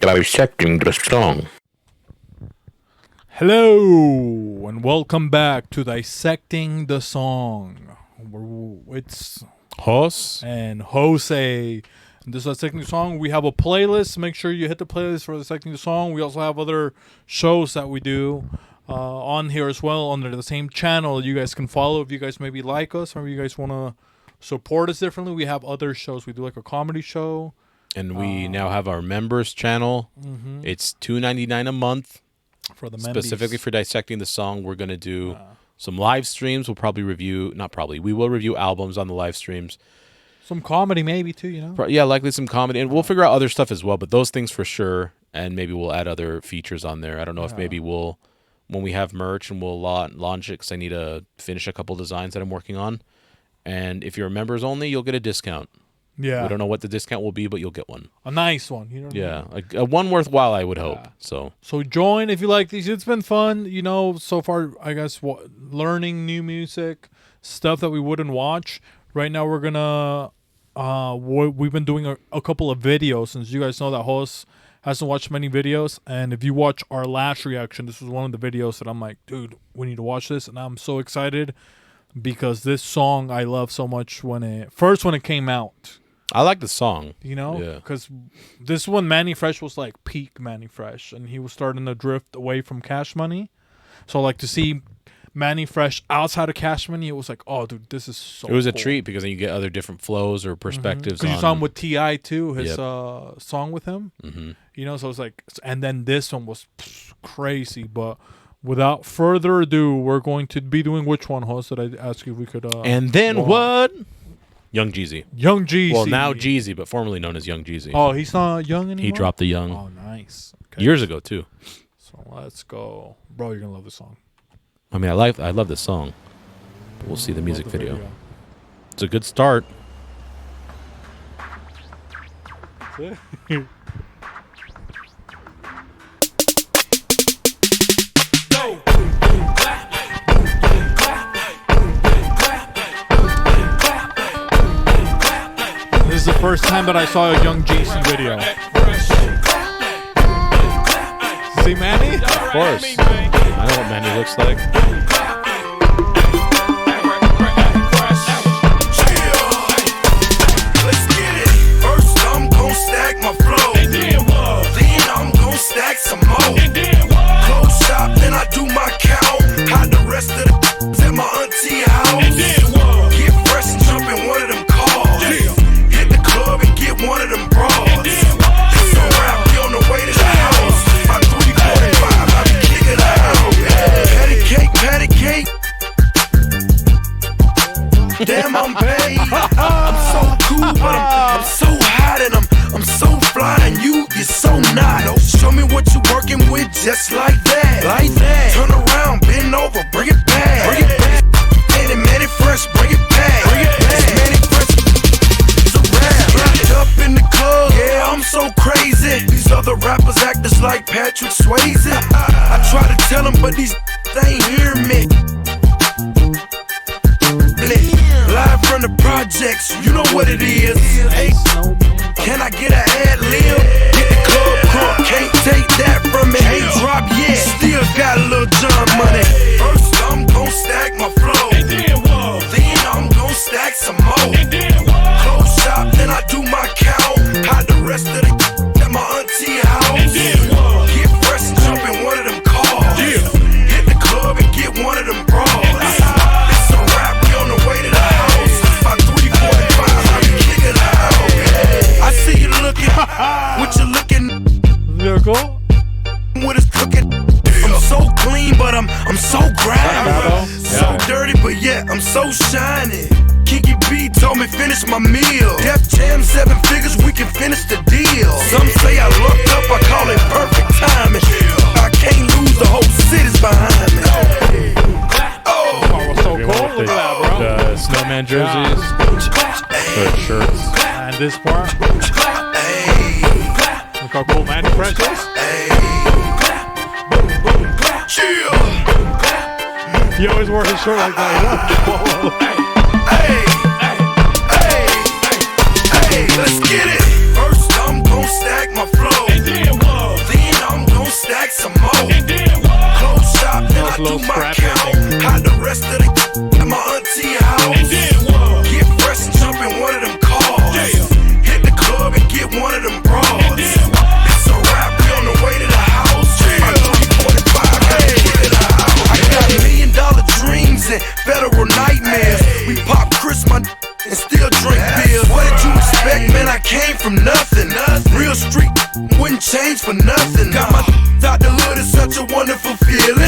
Dissecting the Song. Hello and welcome back to Dissecting the Song. It's Jos and Jose. And this is Dissecting the Song. We have a playlist. Make sure you hit the playlist for Dissecting the Song. We also have other shows that we do on here as well under the same channel. You guys can follow if you guys maybe like us or you guys want to support us differently. We have other shows. We do like a comedy show. And we now have our members channel. Mm-hmm. It's $2.99 a month. For the Specifically for Dissecting the Song, we're going to do some live streams. We'll probably review, not probably, we will review albums on the live streams. some comedy maybe too, you know? Yeah, likely some comedy. And we'll figure out other stuff as well, but those things for sure. And maybe we'll add other features on there. I don't know if maybe we'll, when we have merch and we'll launch it, because I need to finish a couple designs that I'm working on. And if you're members only, you'll get a discount. Yeah. We don't know what the discount will be, but you'll get one. A nice one, you know? Yeah, like one worthwhile, I would hope. So join if you like these. It's been fun, you know, so far, I guess, learning new music, stuff that we wouldn't watch. Right now we're gonna, we've been doing a couple of videos, since you guys know that host hasn't watched many videos. And if you watch our last reaction, this was one of the videos that I'm like, dude, we need to watch this. And I'm so excited because this song I love so much when it came out. I like the song, you know, yeah, because this one, Manny Fresh, was like peak Manny Fresh, and he was starting to drift away from Cash Money. So like to see Manny Fresh outside of Cash Money, it was like, oh, dude, this is so. It was cool. a treat because then you get other different flows or perspectives. Because you saw him with T.I. too, his Yep. song with him. Mm-hmm. You know, so it's like, and then this one was crazy. But without further ado, we're going to be doing which one, host? Did I ask you if we could? And then what? Young Jeezy. Young Jeezy. Well, now Jeezy, but formerly known as Young Jeezy. Oh, he's not young anymore? He dropped the Young. Oh, nice. Okay. Years ago, too. So let's go. Bro, you're going to love this song. I mean, I love this song. But we'll see the music video. It's a good start. This is the first time that I saw a Young Jeezy video. See Manny? Of course. I know what Manny looks like. Let's get it. First I'm gon' stack my flow. Then I'm gon' stack some more. Close shop, then I do my count. Hide the rest of the at my auntie house. Get fresh and jump in one of them cars. Hit the club and get one of them bras. It's a rap, be on the way to the house. My 345, I be kicking out. Patty cake. Damn, I'm paid. I'm so cool, but I'm so hot and I'm so fly and you're so not. Show me what you working with, just like that. Like that. Turn around, bend over, bring it back. Bring it back. Manny Fresh, bring it back. Bring it back. It's Manny Fresh. It's a rap. Locked up in the club. Yeah, I'm so crazy. These other rappers act just like Patrick Swayze. I try to tell them, but these they ain't hear me. Live from the projects, you know what it is. Hey, can I get an ad lib? Get the club crunk, can't take that from me. Ain't dropped yet, still got a little John money. First I'm gon' stack my flow. Then I'm gon' stack some more. Close shop, then I do my count. Hide the rest of the at my auntie house. Get fresh and jump in one of them cars. Hit the club and get one of them bras. It's a rap, we on the way to the house. My 345, I be kicking out. I see you looking, what you looking? There you go. What is cooking? I'm so clean, but I'm so grimy. So dirty, but yet I'm so shiny. Kinky B told me finish my meal. Def Jam 7 figures, we can finish the deal. Some say I looked up, I call it perfect timing. I can't lose, the whole city's behind me. Oh, so cool. Look at that, bro. The snowman jerseys, the shirts. And this part. Look how cool Manny Fresh is. He always wore his shirt like that. Hey, let's get it. First came from nothing. Real street wouldn't change for nothing. Got my out the hood, it's such a wonderful feeling.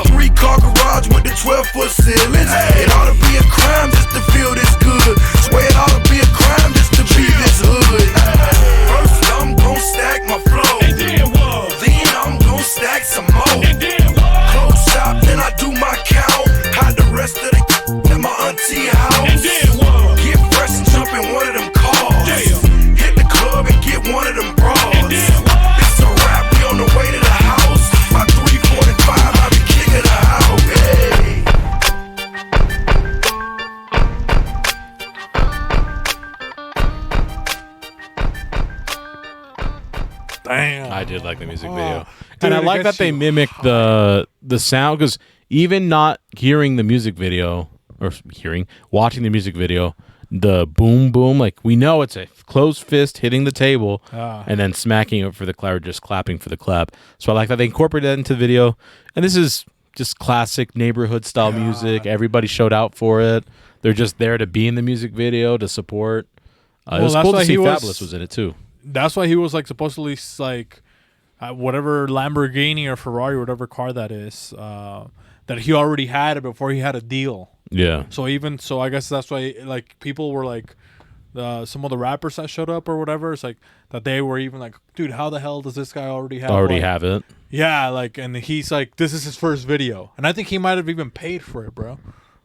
3-car garage with the 12-foot ceilings. It ought to be a crime just to feel this good. Swear it ought to be a crime just to be this hood. First I'm gon' stack my flow, then I'm gon' stack some more. Close shop, then I do my count. Hide the rest of the at my auntie house. Get fresh and jump in one of them cars. Hit the club and get one of them bras. It's a rap, we on the way to the house. By 3:45, I be kicking the house. Hey. Damn. I did like the music Oh, video, dude, and I it like gets that they you mimic the sound, because even not hearing the music video or watching the music video, the boom boom, like we know it's a closed fist hitting the table and then smacking it for the clap, or just clapping for the clap. So I like that they incorporated that into the video, and this is just classic neighborhood style music. Everybody showed out for it. They're just there to be in the music video to support. It was that's cool to why see he was- Fabulous was in it too. That's why he was like supposedly like whatever Lamborghini or Ferrari or whatever car that is that he already had it before he had a deal. Yeah. So I guess that's why like people were like some of the rappers that showed up or whatever. It's like that they were even like, dude, how the hell does this guy already have? like, have it. Yeah, like, and he's like, this is his first video, and I think he might have even paid for it, bro,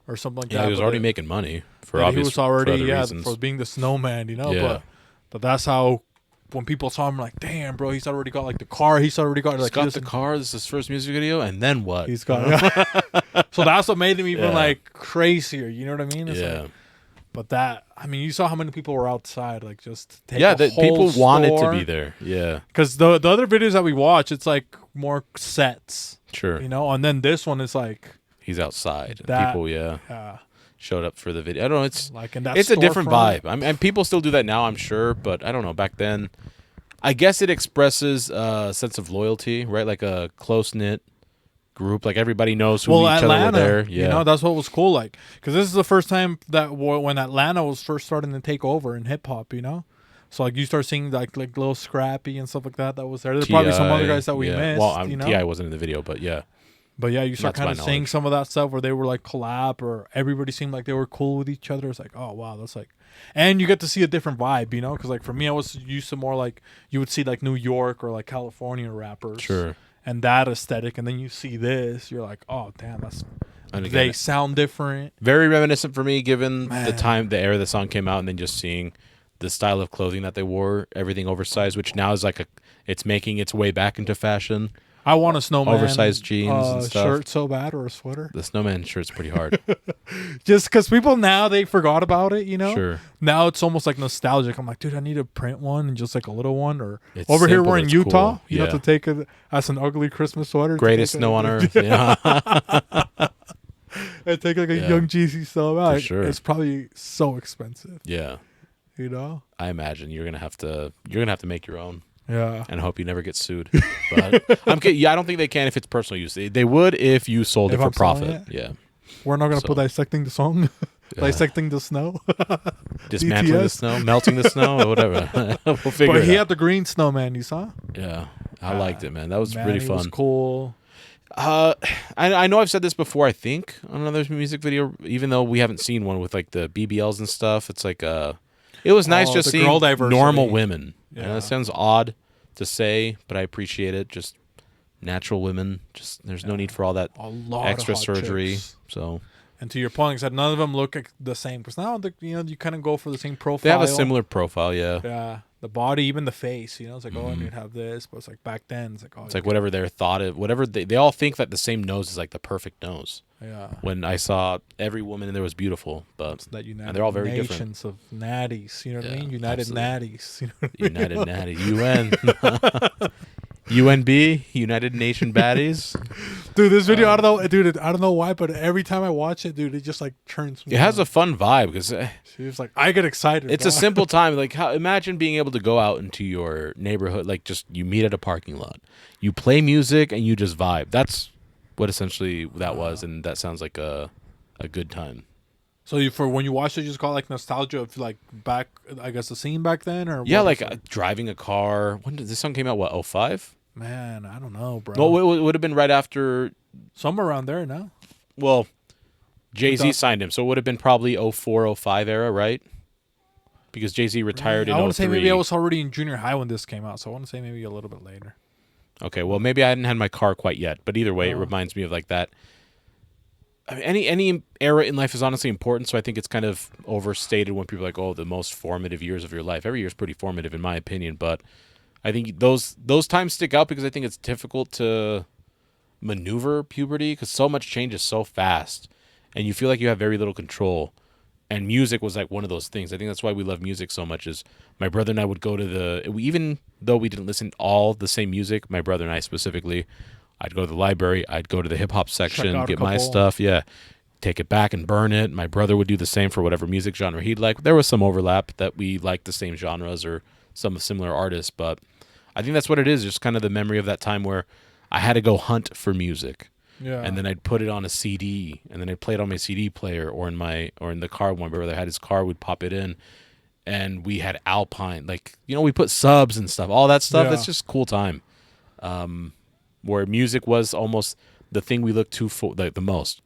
or something like that. Yeah, he was but already making money for he obvious was already for other reasons. for being the snowman, you know. Yeah. But that's how when people saw him, like, damn, bro, he's already got like the car. He's already got He's like got this the car. This is his first music video, and then what? He's got. So that's what made him even Yeah. like crazier. You know what I mean? It's yeah. Like, but that, I mean, you saw how many people were outside, like just take Yeah, a that whole people wanted to store. be there. Yeah, Because the other videos that we watch, it's like more sets, sure. you know, and then this one is like, He's outside. That- People, showed up for the video. I don't know. It's like in that. it's a different storefront. vibe. I mean, and people still do that now, I'm sure, but I don't know. Back then, I guess it expresses a sense of loyalty, right? Like a close knit group. Like everybody knows who each Atlanta, other were there. Yeah, you know, that's what was cool. Like, because this is the first time that when Atlanta was first starting to take over in hip hop, you know. So like you start seeing like Lil Scrappy and stuff like that. That was there. There's probably some other guys that we missed. Well, you know? Ti wasn't in the video, but yeah. But yeah, you start Not to kind my of seeing knowledge. some of that stuff where they were like collab, or everybody seemed like they were cool with each other. It's like, oh wow, that's like, and you get to see a different vibe, you know? Because like for me, I was used to more like you would see like New York or like California rappers, Sure. and that aesthetic, and then you see this, you're like, oh damn, that's And again, they sound different. very reminiscent for me, given the Man. time, the era the song came out, and then just seeing the style of clothing that they wore, everything oversized, which now is like it's making its way back into fashion. I want a snowman Oversized jeans and stuff. shirt so bad, or a sweater, The snowman shirt's pretty hard. just because people now they forgot about it, you know. Sure. Now it's almost like nostalgic. I'm like, dude, I need to print one and just like a little one. Or It's over here simple, we're in it's Utah. cool. You have Yeah. to take it as an ugly Christmas sweater. to Greatest take snow a- on earth. Yeah. And take like a Yeah. young Jeezy sub out. sure. It's probably so expensive, Yeah. you know. I imagine you're gonna have to make your own Yeah. and hope you never get sued. But I'm kidding. Yeah, I don't think they can if it's personal use. They would if you sold If it for I'm selling profit. it? Yeah. We're not gonna So- put dissecting the song, dissecting the snow. Dismantling the DTS. snow, melting the snow, or whatever. We'll figure But it he out. had the green snowman. You saw? Yeah. I liked it, man. That was Man, really he fun. was cool. I know I've said this before, I think, on another music video, even though we haven't seen one with like the BBLs and stuff. It's like it was nice Oh, just the seeing girl diversity. normal women. Yeah. Yeah. That sounds odd to say, but I appreciate it. Just natural women. Just there's no need for all that A lot extra of hot surgery. chicks. So And to your point, like I said, none of them look like the same because now you kind of go for the same profile. they have a similar profile, yeah. Yeah, the body, even the face. You know, it's like, oh, I need to have this, but it's like back then, it's like, oh, It's like whatever their thought of, whatever they all think that the same nose is like the perfect nose. yeah. When I saw every woman in there was beautifal, but That United and they're all very different. Nations of natties. You know what I Yeah, mean? United absolutely. natties. You know what I mean? United Natty, UN, UNB, United Nation Baddies. Dude, this video, I don't know, dude. I don't know why, but every time I watch it, dude, it just like turns me. It has on. a fun vibe because She was like, I get excited. it's bro. a simple time. Like, imagine being able to go out into your neighborhood, like just you meet at a parking lot, you play music, and you just vibe. That's what essentially that was, and that sounds like a good time. So for when you watch it, you just got like nostalgia of like back, I guess the scene back then, or Yeah, what like is it? driving a car. When did this song came out? What, 05? Man, I don't know, bro. Well, it would have been right after. Somewhere around there, no? Well, Jay-Z 2000. signed him, so it would have been probably 04, 05 era, right? Because Jay-Z retired in I 03. want to say maybe I was already in junior high when this came out, so I want to say maybe a little bit later. Okay, well, maybe I hadn't had my car quite yet, but either way, it Oh. reminds me of like that. I mean, any era in life is honestly important, so I think it's kind of overstated when people are like, oh, the most formative years of your life. Every year is pretty formative, in my opinion, but I think those times stick out because I think it's difficult to maneuver puberty because so much changes so fast, and you feel like you have very little control. And music was like one of those things. I think that's why we love music so much. Is my brother and I would go to even though we didn't listen all the same music, my brother and I specifically, I'd go to the library, I'd go to the hip hop section, out a get my couple. stuff, take it back and burn it. My brother would do the same for whatever music genre he'd like. There was some overlap that we liked the same genres or some similar artists, but I think that's what it is. Just kind of the memory of that time where I had to go hunt for music. Yeah. And then I'd put it on a CD, and then I'd play it on my CD player or in the car. When my brother had his car, we'd pop it in, and we had Alpine, like we put subs and stuff, all that stuff. Yeah. That's just a cool time, where music was almost the thing we looked to for the most.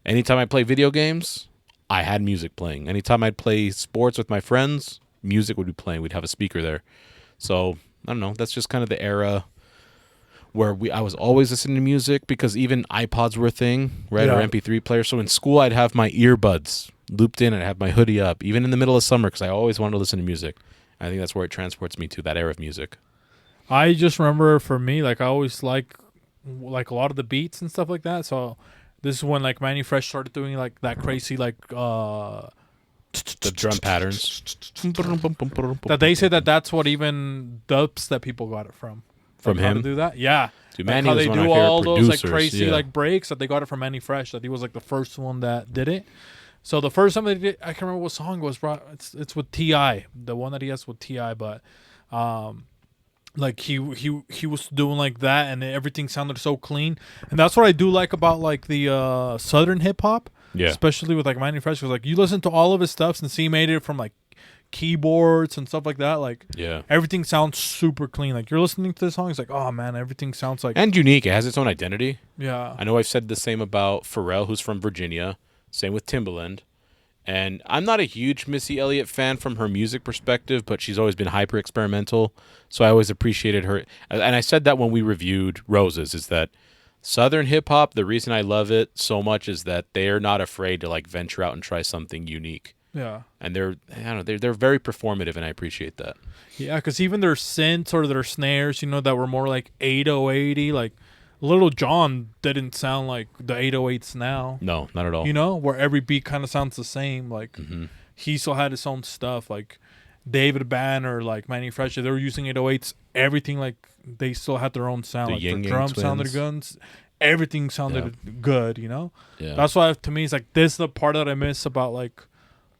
Anytime I play video games, I had music playing. Anytime I'd play sports with my friends, music would be playing. We'd have a speaker there. So I don't know. That's just kind of the era where I was always listening to music because even iPods were a thing, right? Yeah. Or MP3 players. So in school, I'd have my earbuds looped in and I'd have my hoodie up, even in the middle of summer, because I always wanted to listen to music. I think that's where it transports me to, that era of music. I just remember for me, like I always like a lot of the beats and stuff like that. So this is when like Manny Fresh started doing like that crazy like The drum patterns. that they say that's what even dubs that people got it from. From Like, how him? to do that? Yeah. Dude, Like Manny how was they one of do my favorite all those like producers, crazy yeah. like breaks that they got it from Manny Fresh. That he was like the first one that did it. So the first time they did, I can't remember what song it was. Bro, it's with T.I., the one that he has with T.I., but like he was doing like that, and everything sounded so clean, and that's what I do like about like the southern hip hop, Yeah. especially with like Manny Fresh, because like you listen to all of his stuff since he made it from like keyboards and stuff like that, like Yeah. everything sounds super clean. Like you're listening to the song, it's like, oh man, everything sounds like And unique. It has its own identity. yeah. I know I've said the same about Pharrell, who's from Virginia. Same with Timbaland. And I'm not a huge Missy Elliott fan from her music perspective, but she's always been hyper experimental. So I always appreciated her. And I said that when we reviewed Roses, is that Southern hip hop, the reason I love it so much is that they're not afraid to like venture out and try something unique. Yeah. And they're very performative, and I appreciate that. Yeah, because even their synths or their snares, that were more like 808y, like Little John didn't sound like the 808s now. No, not at all. Where every beat kind of sounds the same. Like he still had his own stuff. Like David Banner, like Manny Fresh, they were using 808s. Everything like they still had their own sound. The Like Yin the Yang drums sounded Twins. good. Everything sounded good. Yeah. That's why to me it's like this is the part that I miss about like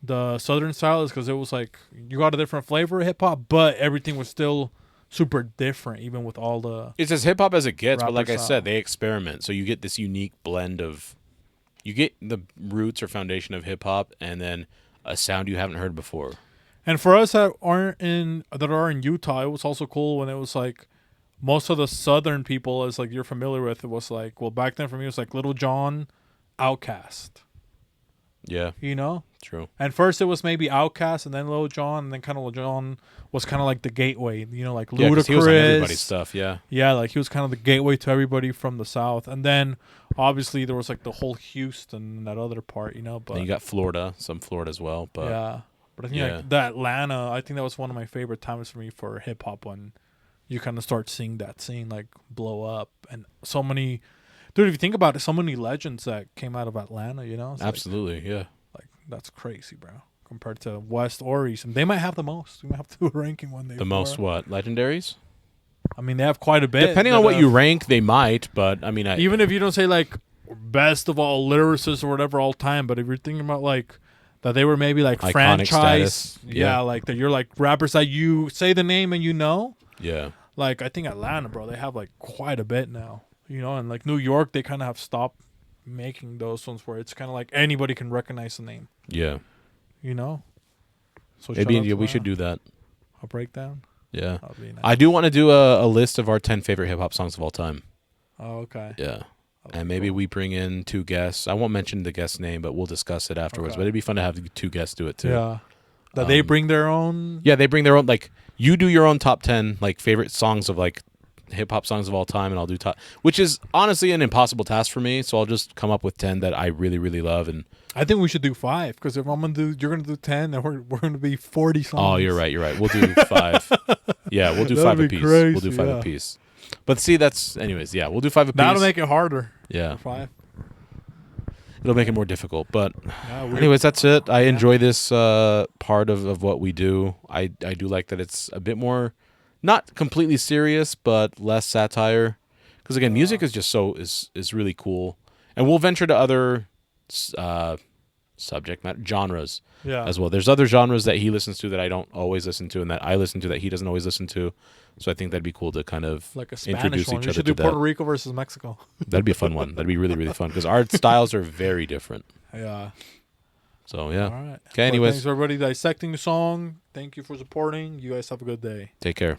the Southern style is because it was like you got a different flavor of hip hop, but everything was still super different, even with all the. It's as hip hop as it gets, but like I Rapper said, style. they experiment. So you get this unique blend of, you get the roots or foundation of hip hop, and then a sound you haven't heard before. And for us that are in Utah, it was also cool when it was like most of the Southern people, as like you're familiar with, it was like back then for me it was like Little John, Outkast, Yeah, true. And first it was maybe Outkast and then Lil Jon, and then kind of Lil Jon was kind of like the gateway, like Yeah, 'cause Ludacris. he was on everybody's stuff. Yeah, Yeah, like he was kind of the gateway to everybody from the South. And then obviously there was like the whole Houston and that other part, but then you got some Florida as well. But yeah. But I think like the Atlanta, I think that was one of my favorite times for me for hip hop when you kind of start seeing that scene like blow up, and so many, dude. If you think about it, so many legends that came out of Atlanta. It's absolutely, yeah. like that's crazy, bro. Compared to West or East, and they might have the most. We might have to do a ranking one day. The most what legendaries? I mean, they have quite a bit. Depending on what you rank, they might. But I mean, even if you don't say like best of all lyricists or whatever all time, but if you're thinking about like that they were maybe like Iconic franchise, status. yeah, like that you're like rappers that you say the name and yeah. like I think Atlanta, bro, they have like quite a bit now, and like New York, they kind of have stopped making those ones where it's kind of like anybody can recognize the name. Yeah. You know. So Maybe shout out to we that. should do that. A breakdown. Yeah. That'd be nice. I do want to do a list of our 10 favorite hip hop songs of all time. Oh, okay. Yeah. That'd And be maybe cool. we bring in 2 guests. I won't mention the guest name, but we'll discuss it afterwards. Okay. But it'd be fun to have 2 guests do it too. Yeah. That they Um, bring their own. Yeah, they bring their own, like, you do your own top 10, like, favorite songs of, like, hip-hop songs of all time, and I'll do top, which is honestly an impossible task for me, so I'll just come up with 10 that I really, really love, and... I think we should do 5, because if I'm going to do, you're going to do 10, and we're going to be 40 songs. Oh, you're right. We'll do 5. Yeah, we'll do 5 That'd be apiece. crazy, We'll do 5 yeah. apiece. But see, that's... Anyways, yeah, we'll do 5 apiece. That'll make it harder. Yeah, 5. it'll make it more difficult, but... Yeah, Anyways, that's it. I enjoy this part of what we do. I do like that it's a bit more, not completely serious, but less satire. Because again, music is just is really cool, and we'll venture to other subject matter genres yeah. as well. There's other genres that he listens to that I don't always listen to, and that I listen to that he doesn't always listen to. So I think that'd be cool to kind of Like a Spanish introduce one. each You other should to do Puerto that. Rico versus Mexico. That'd be a fun one. That'd be really, really fun because our styles are very different. Yeah. So yeah. All right. Okay. Anyways, Thanks, everybody. Dissecting the Song. Thank you for supporting. You guys have a good day. take care.